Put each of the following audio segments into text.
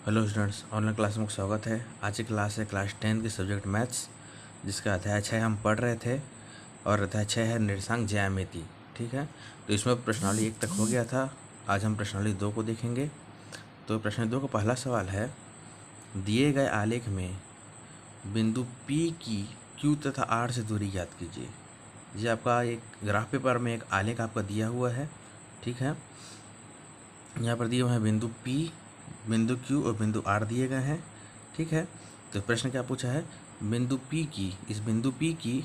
Hello students, online class में स्वागत है। आज की क्लास है क्लास 10 की सब्जेक्ट मैथ्स, जिसका अध्याय 6 हम पढ़ रहे थे और अध्याय 6 है निर्देशांक ज्यामिति। ठीक है, तो इसमें प्रश्नावली 1 तक हो गया था। आज हम प्रश्नावली 2 को देखेंगे। तो प्रश्न 2 का पहला सवाल है, दिए गए आलेख में बिंदु P की Q तथा R से दूरी ज्ञात कीजिए। ये आपका एक ग्राफ पेपर में एक आलेख आपका दिया हुआ है। ठीक है, यहाँ पर दिए हुए हैं बिंदु P, बिंदु Q और बिंदु R दिए गए हैं। ठीक है, तो प्रश्न क्या पूछा है, बिंदु P की, इस बिंदु P की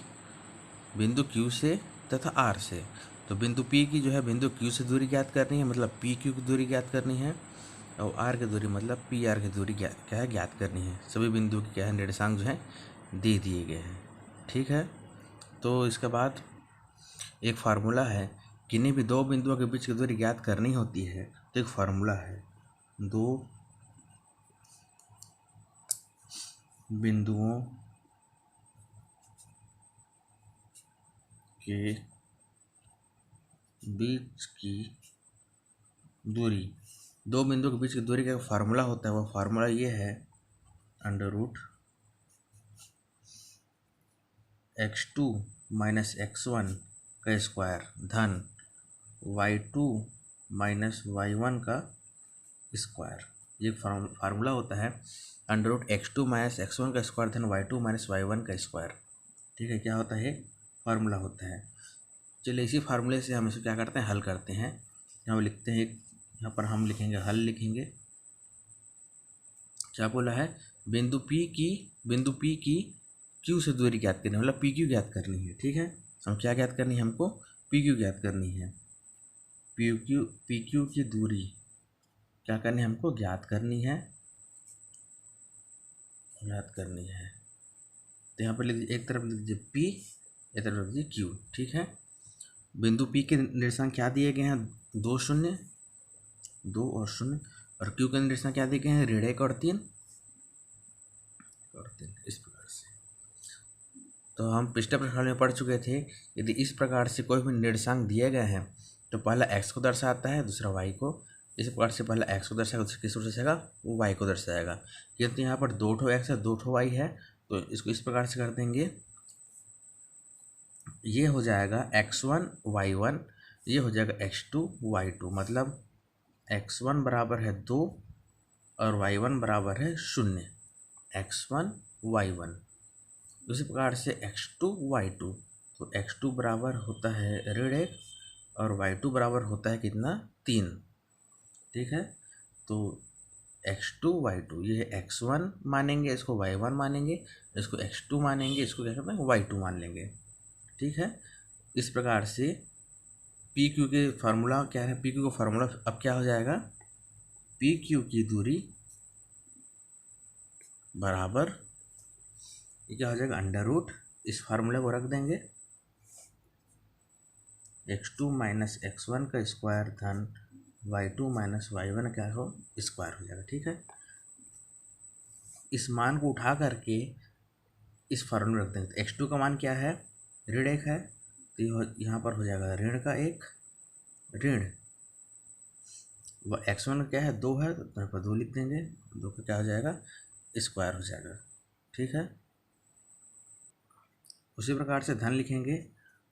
बिंदु Q से तथा R से। तो बिंदु P की जो है बिंदु Q से दूरी ज्ञात करनी है, मतलब PQ की दूरी ज्ञात करनी है, और R की दूरी मतलब PR की दूरी ज्ञात करनी है। सभी बिंदु की क्या है, निर्देशांक जो है दे दिए गए हैं। ठीक है, तो इसके बाद एक फार्मूला है, किन्हीं भी दो बिंदुओं के बीच की दूरी ज्ञात करनी होती है। तो एक फार्मूला है, दो बिंदुओं के बीच की दूरी, दो बिंदुओं के बीच की दूरी का फार्मूला होता है। वो फार्मूला ये है, √x2 - x1 का स्क्वायर धन y2 - y1 का स्क्वायर। ये फार्मूला होता है, √x2 - x1 का स्क्वायर धन y2 - y1 का स्क्वायर। ठीक है, क्या होता है, फार्मूला होता है। चलिए इसी फार्मूले से हम इसे क्या करते हैं, हल करते हैं। यहाँ लिखते हैं, यहाँ पर हम लिखेंगे, हल लिखेंगे। क्या बोला है, बिंदु P की Q से दूरी ज्ञात करनी है, मतलब PQ ज्ञात करनी है। ठीक है, हम क्या ज्ञात करनी है, हमको PQ ज्ञात करनी है। PQ की दूरी क्या करनी है, हमको ज्ञात करनी है। तो यहाँ पर लिख दीजिए, एक तरफ लिख दीजिए P, एक तरफ लिख दीजिए Q। ठीक है, बिंदु P के निर्देशांक क्या दिए गए हैं, 2 0, 2 और 0, और Q के निर्देशांक क्या दिए गए हैं, ऋण 1 और 3 इस प्रकार से। तो हम पिछले प्रश्न में पढ़ चुके थे, यदि इस प्रकार से कोई भी निर्देशांक दिए गए हैं तो पहला x को दर्शाता है, दूसरा y को। इस प्रकार से पहला x को दर्शाएगा, दूसरा किस को दर्शाएगा, वो y को दर्शाएगा। किंतु यहाँ पर 2 ठो x है, 2 ठो y है, तो इसको इस प्रकार से कर देंगे, ये हो जाएगा x1 y1, ये हो जाएगा x2 y2, मतलब x1 बराबर है 2 और y1 बराबर है 0। x1 y1, उसी प्रकार से x2 y2, तो x2 बराबर होता है ऋण 1 और y2 बराबर होता है कितना, 3। ठीक है, तो x2 y2, ये x1 मानेंगे, इसको y1 मानेंगे, इसको x2 मानेंगे, इसको क्या करते हैं, y2 मान लेंगे। ठीक है, इस प्रकार से PQ के फार्मूला क्या है, PQ का फार्मूला अब क्या हो जाएगा, PQ की दूरी बराबर, ये क्या हो जाएगा, √ इस फार्मूले को रख देंगे, x2 - x1 का स्क्वायर धन y2 - y1 क्या हो, स्क्वायर हो जाएगा। ठीक है, इस मान को उठा करके इस फार्मूले रख देंगे। तो x2 का मान क्या है, ऋण 1 है, तो यहाँ पर हो जाएगा ऋण का 1, ऋण x1 क्या है, 2 है, तो यहाँ पर 2 लिख देंगे, 2 का क्या हो जाएगा, स्क्वायर हो जाएगा। ठीक है, उसी प्रकार से धन लिखेंगे,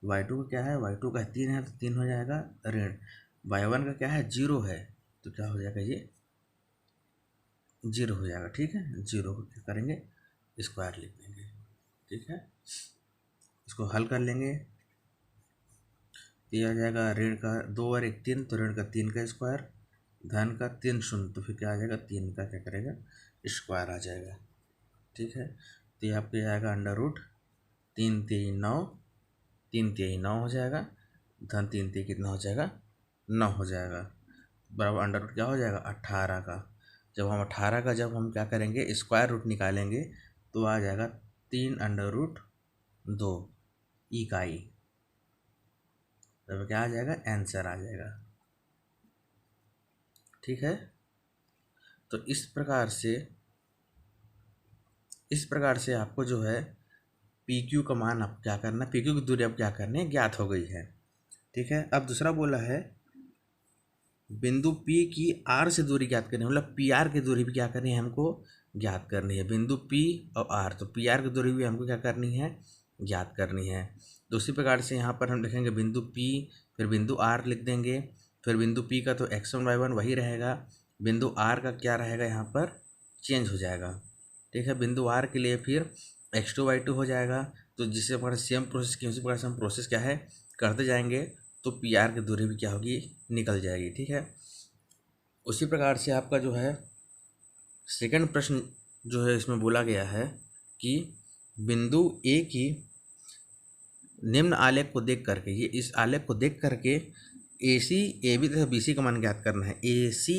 y2 का क्या है, y2 का 3 है, तो 3 हो जाएगा ऋण, y1 का क्या है, 0 है, तो क्या हो जाएगा, ये 0 हो जाएगा। ठीक है, 0 को क्या करेंगे, स्क्वायर लिख देंगे। ठीक है, इसको हल कर लेंगे, तो यह आ जाएगा ऋण का 2 और 1 3, तो ऋण का 3 का स्क्वायर, धन का 3 0, तो फिर क्या आ जाएगा, 3 का क्या करेगा, स्क्वायर आ जाएगा। ठीक है, तो ये आपको आएगा √3 3 9, 3 3 9 हो जाएगा, धन 3 3 कितना हो जाएगा, 9 हो जाएगा, बराबर √ क्या हो जाएगा, 18 का। जब हम 18 का जब हम क्या करेंगे, स्क्वायर रूट निकालेंगे, तो आ जाएगा 3√2 इकाई, तब क्या आ जाएगा, आंसर आ जाएगा। ठीक है, तो इस प्रकार से आपको जो है PQ का मान आप क्या करना है, PQ की दूरी अब क्या करनी है, ज्ञात हो गई है। ठीक है, अब दूसरा बोला है, बिंदु P की R से दूरी ज्ञात करनी है, मतलब PR की दूरी भी क्या करनी है हमको ज्ञात करनी है। बिंदु P और R, तो PR की दूरी भी हमको क्या करनी है ज्ञात करनी है। दूसरी प्रकार से यहाँ पर हम लिखेंगे बिंदु P, फिर बिंदु R लिख देंगे, फिर बिंदु P का तो x1 y1 वही रहेगा, बिंदु R का क्या रहेगा यहाँ पर चेंज हो जाएगा, ठीक है। बिंदु R के लिए फिर x2 y2 हो जाएगा। तो जिससे प्रकार सेम प्रोसेस की उसी प्रकार से हम प्रोसेस क्या है करते जाएंगे, तो PR की दूरी भी क्या होगी निकल जाएगी, ठीक है। उसी प्रकार से आपका जो है सेकंड प्रश्न जो है इसमें बोला गया है कि बिंदु A की निम्न आलेख को देख करके, ये इस आलेख को देख करके AC AB तथा BC का मान ज्ञात करना है। AC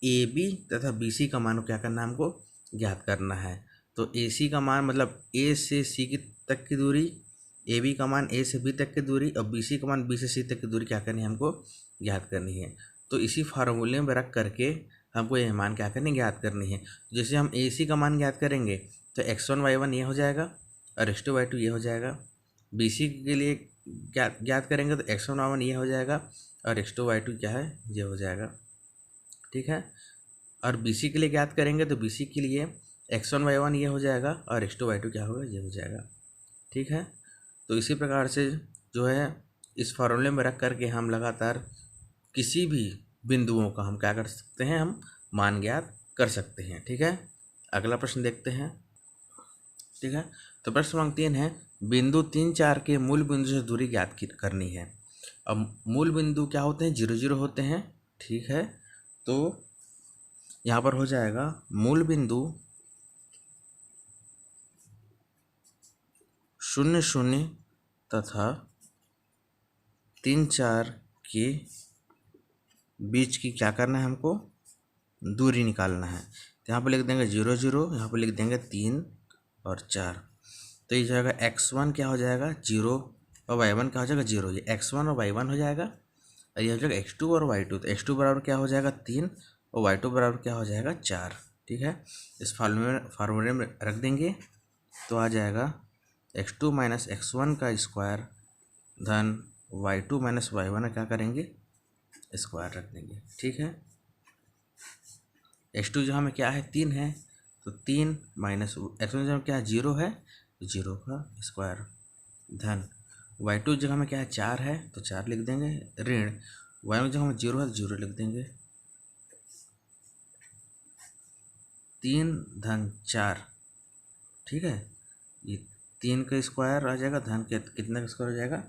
AB तथा BC का मान क्या करना है हमको ज्ञात करना है। तो AC का मान मतलब A से C की तक की दूरी, AB का मान A से B तक की दूरी और BC का मान B से C तक की दूरी क्या करनी है हमको ज्ञात करनी है। तो इसी फार्मूले में रख करके हमको ये मान क्या करनी ज्ञात करनी है। जैसे हम AC का मान ज्ञात करेंगे तो x1 y1 ये हो जाएगा और x2 y2 ये हो जाएगा। BC के लिए ज्ञात करेंगे तो x1 y1 ये हो जाएगा और x2 y2 क्या है ये हो जाएगा, ठीक है। और BC के लिए ज्ञात करेंगे तो BC के लिए x1 y1 ये हो जाएगा और x2 y2 क्या होगा ये हो जाएगा, ठीक है। तो इसी प्रकार से जो है इस फॉर्मूले में रख करके हम लगातार किसी भी बिंदुओं का हम क्या कर सकते हैं हम मान ज्ञात कर सकते हैं, ठीक है। अगला प्रश्न देखते हैं, ठीक है। तो प्रश्न क्रमांक 3 है बिंदु 3 4 के मूल बिंदु से दूरी ज्ञात करनी है। अब मूल बिंदु क्या होते हैं 0 0 होते हैं, ठीक है। तो यहाँ पर हो जाएगा मूल बिंदु 0 0 तथा 3 4 के बीच की क्या करना है हमको दूरी निकालना है। तो यहाँ पर लिख देंगे 0 0, यहाँ पर लिख देंगे 3 और 4। तो ये जाएगा x1 क्या हो जाएगा 0 और y1 क्या हो जाएगा 0, ये x1 और y1 हो जाएगा और ये हो जाएगा x2 और y2। तो x2 बराबर क्या हो जाएगा 3 और y2 बराबर क्या हो जाएगा 4, ठीक है। इस फार्मूले में रख देंगे तो आ जाएगा x2 माइनस x1 का स्क्वायर धन y2 माइनस y1 क्या करेंगे स्क्वायर रख देंगे, ठीक है। x2 जहाँ में क्या है 3 है तो 3 माइनस x1 जहाँ क्या है 0 है तो 0 का स्क्वायर धन y2 जगह में क्या है 4 है तो 4 लिख देंगे, ऋण y1 जगह में 0 है तो 0 लिख देंगे, 3 धन 4, ठीक है। ये 3 का स्क्वायर आ जाएगा धन के कितना का स्क्वायर हो जाएगा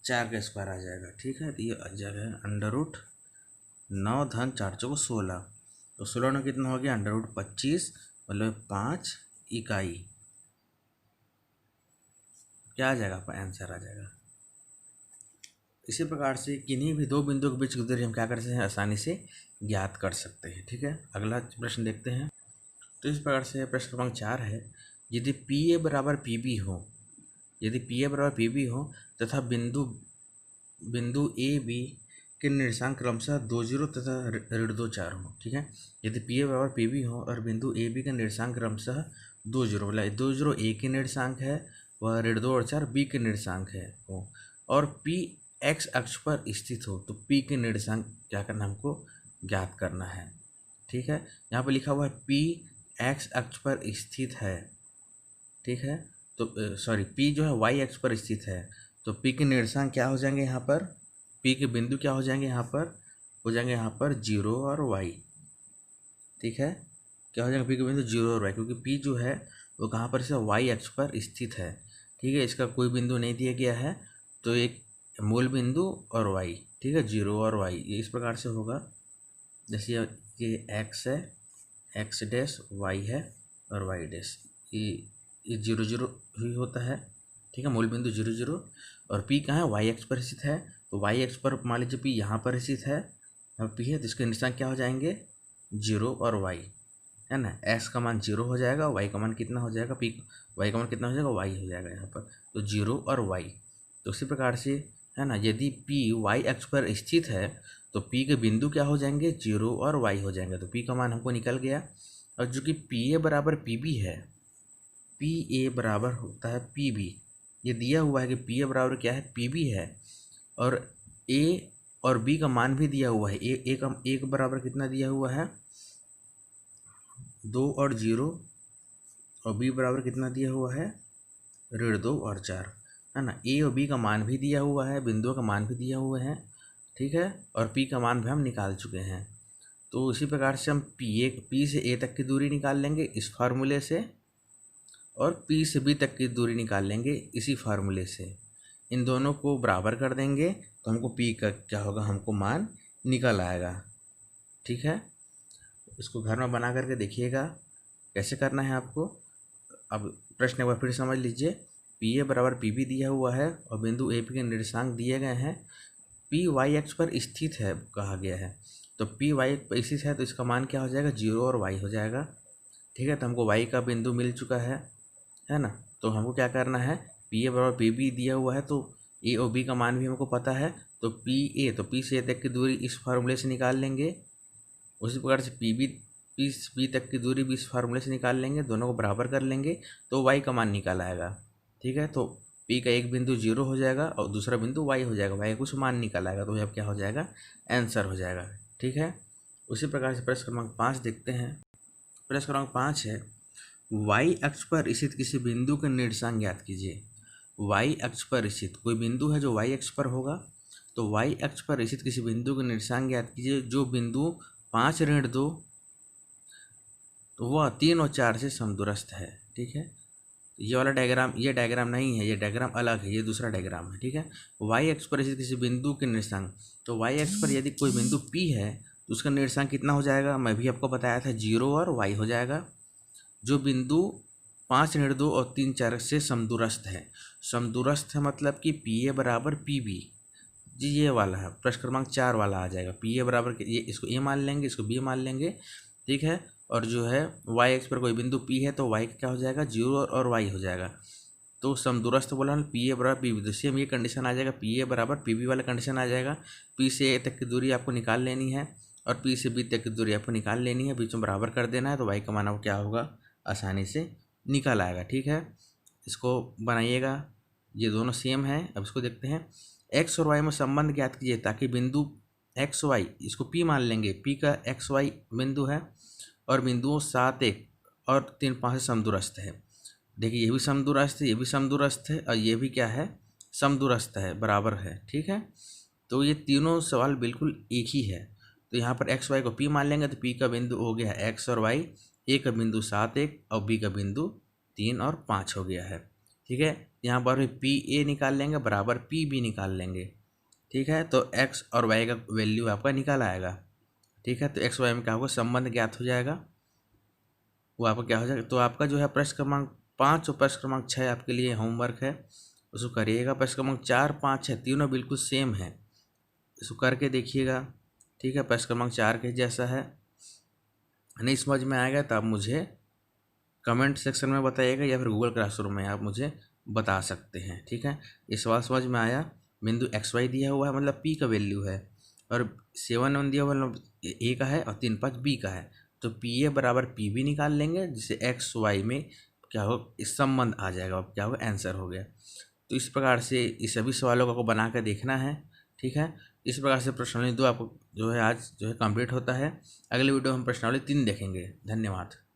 4 का स्क्वायर आ जाएगा, ठीक है। तो ये आ जाएगा अंडर रूट 9 धन 4 चौको 16, तो 16 में कितना हो गया अंडर रूट 25 मतलब 5 इकाई, क्या आ जाएगा आपका आंसर आ जाएगा। इसी प्रकार से किन्हीं भी दो बिंदुओं के बीच की दूरी हम क्या कर सकते हैं आसानी से ज्ञात कर सकते हैं, ठीक है। अगला प्रश्न देखते हैं। तो इस प्रकार से प्रश्न क्रमांक 4 है यदि PA बराबर PB हो, यदि PA बराबर PB हो तथा बिंदु AB के निर्देशांक क्रमशः 2 0 तथा ऋण 2 4 हो, ठीक है। यदि PA बराबर PB हो और बिंदु AB का निर्देशांक क्रमशः 2 0 मतलब 2 0 A के निर्देशांक है वह ऋण 2 और 4 B के निर्देशांक है हो, और P x अक्ष पर स्थित हो तो P के निर्देशांक क्या करना हमको ज्ञात करना है, ठीक है। यहाँ पर लिखा हुआ है P x अक्ष पर स्थित है, ठीक है। तो सॉरी P जो है y अक्ष पर स्थित है तो P के निर्देशांक क्या हो जाएंगे यहाँ पर, P के बिंदु क्या हो जाएंगे यहाँ पर हो जाएंगे यहाँ पर 0 और y, ठीक है। क्या हो जाएगा P के बिंदु 0 और y, क्योंकि P जो है वो कहाँ पर से y अक्ष पर स्थित है, ठीक है। इसका कोई बिंदु नहीं दिया गया है तो एक मूल बिंदु और y, ठीक है 0 और y, ये इस प्रकार से होगा। जैसे ये x है x डैश y है और y डैश ये 0 0 ही होता है, ठीक है। मूल बिंदु 0 0 और P कहाँ है y अक्ष पर स्थित है तो y अक्ष पर मान लीजिए P यहाँ पर स्थित है, अब P है तो इसके निशान क्या हो जाएंगे 0 और y, है ना। x का मान 0 हो जाएगा, y का मान कितना हो जाएगा y का मान कितना हो जाएगा y हो जाएगा यहाँ पर, तो 0 और y। तो उसी प्रकार से है ना यदि P y अक्ष पर स्थित है तो P के बिंदु क्या हो जाएंगे 0 और y हो जाएंगे, तो P का मान हमको निकल गया। और जो कि PA बराबर PB है, PA बराबर होता है PB, ये दिया हुआ है कि PA बराबर क्या है PB है और A और बी का मान भी दिया हुआ है। एक बराबर कितना दिया हुआ है 2 और 0, और बी बराबर कितना दिया हुआ है 2 और 4, है ना। ए और बी का मान भी दिया हुआ है, बिंदुओं का मान भी दिया हुआ है, ठीक है, और पी का मान भी हम निकाल चुके हैं। तो इसी प्रकार से हम पी से ए तक की दूरी निकाल लेंगे इस फार्मूले से, और पी से बी तक की दूरी निकाल लेंगे इसी फार्मूले से। इन दोनों को बराबर कर देंगे तो हमको पी का क्या होगा, हमको मान निकल आएगा, ठीक है। इसको घर में बना करके देखिएगा कैसे करना है आपको। अब प्रश्न एक बार फिर समझ लीजिए। पी ए बराबर पी बी दिया हुआ है और बिंदु ए पी के निर्देशांक दिए गए हैं। पी वाई एक्स पर स्थित है कहा गया है, तो पी वाई पर स्थित है तो इसका मान क्या हो जाएगा 0 और वाई हो जाएगा, ठीक है। तो हमको वाई का बिंदु मिल चुका है ना। तो हमको क्या करना है, पी ए बराबर पी बी दिया हुआ है तो ए और बी का मान भी हमको पता है, तो पी से ए तक की दूरी इस फार्मूले से निकाल लेंगे। उसी प्रकार से पी बी तक की दूरी भी इस फार्मूले से निकाल लेंगे, दोनों को बराबर कर लेंगे तो वाई का मान निकाल आएगा, ठीक है। तो पी का एक बिंदु 0 हो जाएगा और दूसरा बिंदु वाई हो जाएगा, वाई का कुछ मान निकाल आएगा, तो अब क्या हो जाएगा आंसर हो जाएगा, ठीक है। उसी प्रकार से प्रश्न क्रमांक 5 देखते हैं। प्रश्न क्रमांक 5 है वाई अक्ष पर स्थित किसी बिंदु के निर्देशांक ज्ञात कीजिए। वाई अक्ष पर स्थित कोई बिंदु है जो वाई अक्ष पर होगा, तो वाई अक्ष पर स्थित किसी बिंदु के निर्देशांक ज्ञात कीजिए जो बिंदु 5 ऋण 2 तो वह 3 और 4 से समदूरस्थ है, ठीक है। ये वाला डायग्राम ये डायग्राम नहीं है, ये डायग्राम अलग है, ये दूसरा डायग्राम है, ठीक है। वाई अक्ष पर स्थित किसी बिंदु के निर्देशांक, तो वाई अक्ष पर यदि कोई बिंदु P है तो उसका निर्देशांक कितना हो जाएगा, मैं भी आपको बताया था 0 और y हो जाएगा। जो बिंदु 5 ऋण 2 और 3 4 से समदूरस्थ है, समदूरस्थ है मतलब कि पी ए बराबर पी बी, जी ये वाला है, प्रश्न क्रमांक 4 वाला आ जाएगा। पी ए बराबर ये इसको ए मान लेंगे, इसको बी मान लेंगे, ठीक है। और जो है वाई एक्स पर कोई बिंदु पी है तो वाई क्या हो जाएगा 0 और वाई हो जाएगा। तो समदूरस्थ बोला ना पी ए बराबर पी बी, तो सेम ये कंडीशन आ जाएगा, पी ए बराबर पी बी वाला कंडीशन आ जाएगा। पी से ए तक की दूरी आपको निकाल लेनी है और पी से बी तक की दूरी आपको निकाल लेनी है, बीच में बराबर कर देना है, तो वाई का मान आपको क्या होगा आसानी से निकल आएगा, ठीक है। इसको बनाइएगा, ये दोनों सेम है। अब इसको देखते हैं, एक्स और वाई में संबंध ज्ञात कीजिए ताकि बिंदु एक्स वाई, इसको पी मान लेंगे, पी का एक्स वाई बिंदु है और बिंदुओं 7 1 और 3 5 से समदूरस्थ है। देखिए ये भी समदूरस्थ है, ये भी समदूरस्थ है और ये भी क्या है समदूरस्थ है, बराबर है, ठीक है। तो ये तीनों सवाल बिल्कुल एक ही है। तो यहाँ पर एक्स वाई को पी मान लेंगे तो पी का बिंदु हो गया है एक्स और वाई, ए का बिंदु 7 1 और बी का बिंदु 3 और 5 हो गया है, ठीक है। यहाँ पर भी पी ए निकाल लेंगे बराबर पी बी निकाल लेंगे, ठीक है। तो एक्स और वाई का वैल्यू आपका निकाल आएगा, ठीक है। तो एक्स वाई में क्या होगा संबंध ज्ञात हो जाएगा, वो आपका क्या हो जाएगा। तो आपका जो है प्रश्न क्रमांक 5 और प्रश्न क्रमांक 6 आपके लिए होमवर्क है, उसको करिएगा। प्रश्न क्रमांक 4 5 6 तीनों बिल्कुल सेम है, इसको करके देखिएगा, ठीक है। प्रश्न क्रमांक 4 के जैसा है, नहीं समझ में आएगा तो आप मुझे कमेंट सेक्शन में बताइएगा या फिर गूगल क्लासरूम में आप मुझे बता सकते हैं, ठीक है। ये सवाल समझ में आया, बिंदु एक्स वाई दिया हुआ है मतलब पी का वैल्यू है, और 7 1 दिया हुआ मतलब ए का है और 3 5 बी का है, तो पी ए बराबर पी बी निकाल लेंगे जिससे एक्स वाई में क्या हो इस संबंध आ जाएगा, अब क्या होगा आंसर हो गया। तो इस प्रकार से इस सभी सवालों को आपको बना कर देखना है, ठीक है। इस प्रकार से प्रश्नावली 2 आपको जो है आज जो है कंप्लीट होता है। अगले वीडियो में हम प्रश्नावली 3 देखेंगे। धन्यवाद।